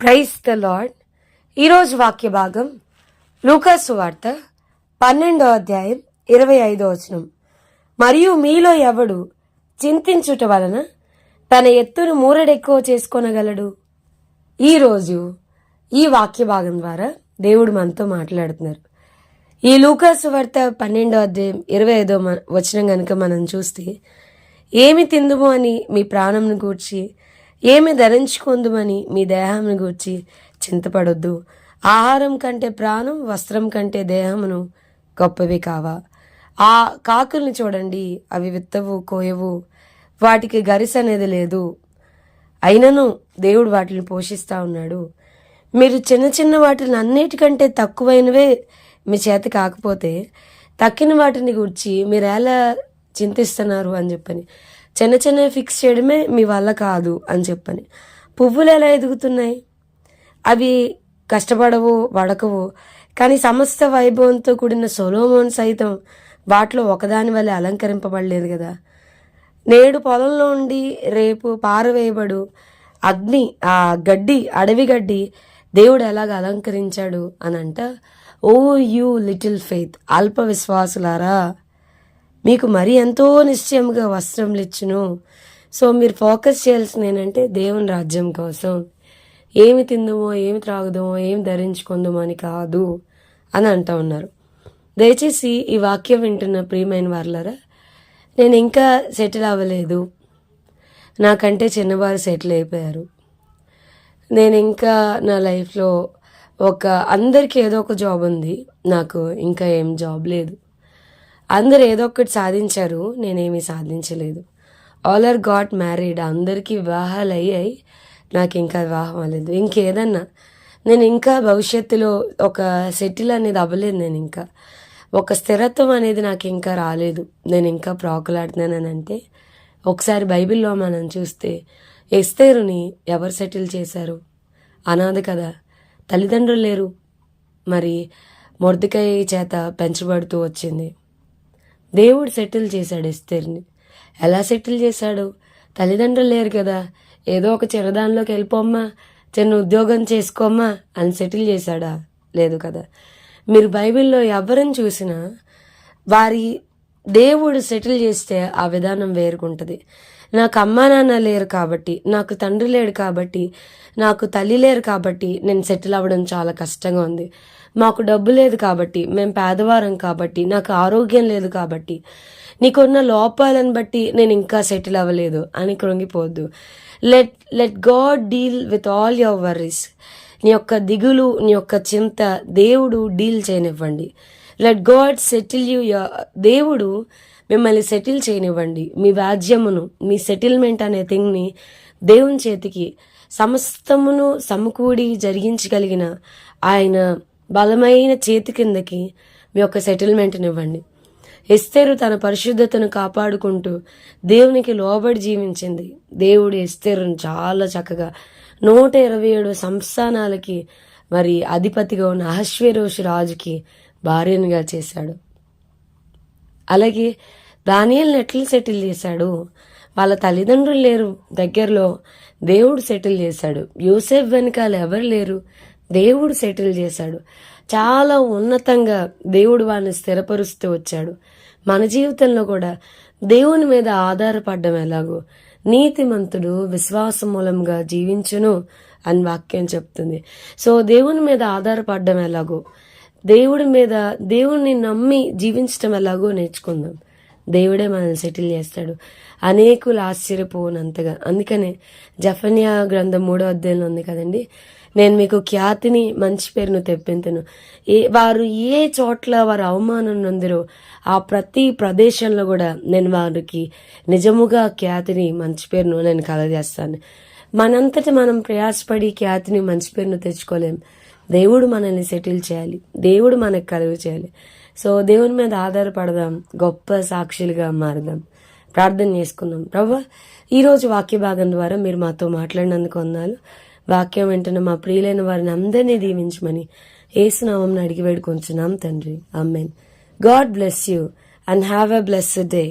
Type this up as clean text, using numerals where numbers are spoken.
Praise the lord. ఈరోజు వాక్య భాగం లూకా సువార్త 12వ అధ్యాయం 25వ వచనం. మరియు మీలో ఎవడు చింతించుట వలన తన ఎత్తును మూరడెక్కువ చేసుకొనగలడు. ఈరోజు ఈ వాక్య భాగం ద్వారా దేవుడు మనతో మాట్లాడుతున్నారు. ఈ లూకా సువార్త 12వ అధ్యాయం 25వ వచనం కనుక మనం చూస్తే, ఏమి తిందుము అని మీ ప్రాణంను గూర్చి, ఏమి ధరించుకుందుమని మీ దేహంను గూర్చి చింతపడొద్దు. ఆహారం కంటే ప్రాణం, వస్త్రం కంటే దేహమును గొప్పవి కావా. ఆ కాకుల్ని చూడండి, అవి విత్తవు, కోయవు, వాటికి గరిస అనేది లేదు, అయినను దేవుడు వాటిని పోషిస్తూ ఉన్నాడు. మీరు చిన్న చిన్న వాటిని అన్నిటికంటే తక్కువైనవే మీ చేతి కాకపోతే తక్కిన వాటిని గురించి మీరు ఎలా చింతిస్తున్నారు అని చెప్పని, చిన్న చిన్నవి ఫిక్స్ చేయడమే మీ వల్ల కాదు అని చెప్పని. పువ్వులు ఎలా ఎదుగుతున్నాయి? అవి కష్టపడవు, వడకవు, కానీ సమస్త వైభవంతో కూడిన సొలొమోను సైతం వాటిలో ఒకదాని వల్ల అలంకరింపబడలేదు కదా. నేడు పొలంలో ఉండి రేపు పారవేయబడు అగ్ని, ఆ గడ్డి, అడవి గడ్డి దేవుడు ఎలాగ అలంకరించాడు అని అంట. ఓ యూ లిటిల్ ఫెయిత్, అల్ప విశ్వాసులారా, మీకు మరి ఎంతో నిశ్చయముగా వస్త్రములు ఇచ్చును. సో మీరు ఫోకస్ చేయాల్సింది ఏంటంటే దేవుని రాజ్యం కోసం. ఏమి తిందుమో, ఏమి త్రాగుదామో, ఏమి ధరించుకుందామో అని కాదు అని అంటూ ఉన్నారు. దయచేసి ఈ వాక్యం వింటున్న ప్రియమైన వారులారా, నేను ఇంకా సెటిల్ అవ్వలేదు, నాకంటే చిన్నవారు సెటిల్ అయిపోయారు, నేను ఇంకా నా లైఫ్లో అందరికీ ఏదో ఒక జాబ్ ఉంది, నాకు ఇంకా ఏం జాబ్ లేదు, అందరు ఏదో ఒకటి సాధించారు, నేనేమీ సాధించలేదు, ఆల్ ఆర్ గాట్ మ్యారీడ్, అందరికీ వివాహాలు అయ్యాయి, నాకు ఇంకా వివాహం అవ్వలేదు. ఇంకేదన్నా నేను ఇంకా భవిష్యత్తులో ఒక సెటిల్ అనేది అవ్వలేదు, నేను ఇంకా ఒక స్థిరత్వం అనేది నాకు ఇంకా రాలేదు, నేను ఇంకా ప్రాకులాడుతున్నానని అంటే, ఒకసారి బైబిల్లో మనం చూస్తే ఎస్తేరుని ఎవరు సెటిల్ చేశారు? అనాథ కదా, తల్లిదండ్రులు లేరు, మరి మొర్దెకై చేత పెంచబడుతూ వచ్చింది. దేవుడు సెటిల్ చేశాడు ఎస్తేర్ని. ఎలా సెటిల్ చేశాడు? తల్లిదండ్రులు లేరు కదా, ఏదో ఒక చిన్నదానిలోకి వెళ్ళిపోమ్మా, చిన్న ఉద్యోగం చేసుకోమ్మా అని సెటిల్ చేశాడా? లేదు కదా. మీరు బైబిల్లో ఎవరిని చూసినా వారి దేవుడు సెటిల్ చేస్తే ఆ విధానం వేరుకుంటుంది. నాకు అమ్మా నాన్న లేరు కాబట్టి, నాకు తండ్రి లేడు కాబట్టి, నాకు తల్లి లేరు కాబట్టి నేను సెటిల్ అవ్వడం చాలా కష్టంగా ఉంది, మాకు డబ్బు లేదు కాబట్టి, మేము పేదవారం కాబట్టి, నాకు ఆరోగ్యం లేదు కాబట్టి, నీకున్న లోపాలను బట్టి నేను ఇంకా సెటిల్ అవ్వలేదు అని కృంగిపోద్దు. Let God deal with all your worries. నీ యొక్క దిగులు, నీ యొక్క చింత దేవుడు డీల్ చేయనివ్వండి. Let God settle you. దేవుడు మిమ్మల్ని సెటిల్ చేయనివ్వండి. మీ వ్యాజ్యమును, మీ సెటిల్మెంట్ అనే థింగ్ని దేవుని చేతికి సమస్తమును సమకూడి జరిగించగలిగిన ఆయన బలమైన చేతి కిందకి మీ యొక్క సెటిల్మెంట్ని ఇవ్వండి. ఎస్తేరు తన పరిశుద్ధతను కాపాడుకుంటూ దేవునికి లోబడి జీవించింది. దేవుడు ఎస్తేరును చాలా చక్కగా 127 సంస్థానాలకి మరి అధిపతిగా ఉన్న అహష్వేరోషు రాజుకి భార్యనుగా చేశాడు. అలాగే దానియేలుని ఎట్లా సెటిల్ చేశాడు? వాళ్ళ తల్లిదండ్రులు లేరు దగ్గరలో, దేవుడు సెటిల్ చేశాడు. యూసెఫ్ వెనకాల ఎవరు లేరు, దేవుడు సెటిల్ చేశాడు. చాలా ఉన్నతంగా దేవుడు వారిని స్థిరపరుస్తూ వచ్చాడు. మన జీవితంలో కూడా దేవుని మీద ఆధారపడడం ఎలాగో, నీతిమంతుడు విశ్వాస మూలంగా జీవించును అని వాక్యం చెప్తుంది. సో దేవుని మీద ఆధారపడడం ఎలాగో, దేవుడిని నమ్మి జీవించడం ఎలాగో నేర్చుకుందాం. దేవుడే మనల్ని సెటిల్ చేస్తాడు, అనేకులు ఆశ్చర్యపోనంతగా. అందుకనే జెఫన్యా గ్రంథం 3వ అధ్యాయంలో ఉంది కదండి, నేను మీకు ఖ్యాతిని, మంచి పేరును తెప్పింతును. వారు ఏ చోట్ల వారు అవమానం నొందిరో ఆ ప్రతి ప్రదేశంలో కూడా నేను వారికి నిజముగా ఖ్యాతిని, మంచి పేరును నేను కలగజేస్తాను. మనంతటి మనం ప్రయాసపడి ఖ్యాతిని, మంచి పేరును తెచ్చుకోలేం. దేవుడు మనల్ని సెటిల్ చేయాలి, దేవుడు మనకు కలుగు చేయాలి. సో దేవుని మీద ఆధారపడదాం, గొప్ప సాక్షులుగా మారదాం. ప్రార్థన చేసుకుందాం. ప్రభువా, ఈరోజు వాక్య భాగం ద్వారా మీరు మాతో మాట్లాడినందుకు వందనాలు. వాక్యం వెంటనే మా ప్రియులైన వారిని అందరినీ దీవించమని యేసు నామమున అడిగి వేడుకొంచున్నాం తండ్రి. Amen. God bless you and have a blessed day.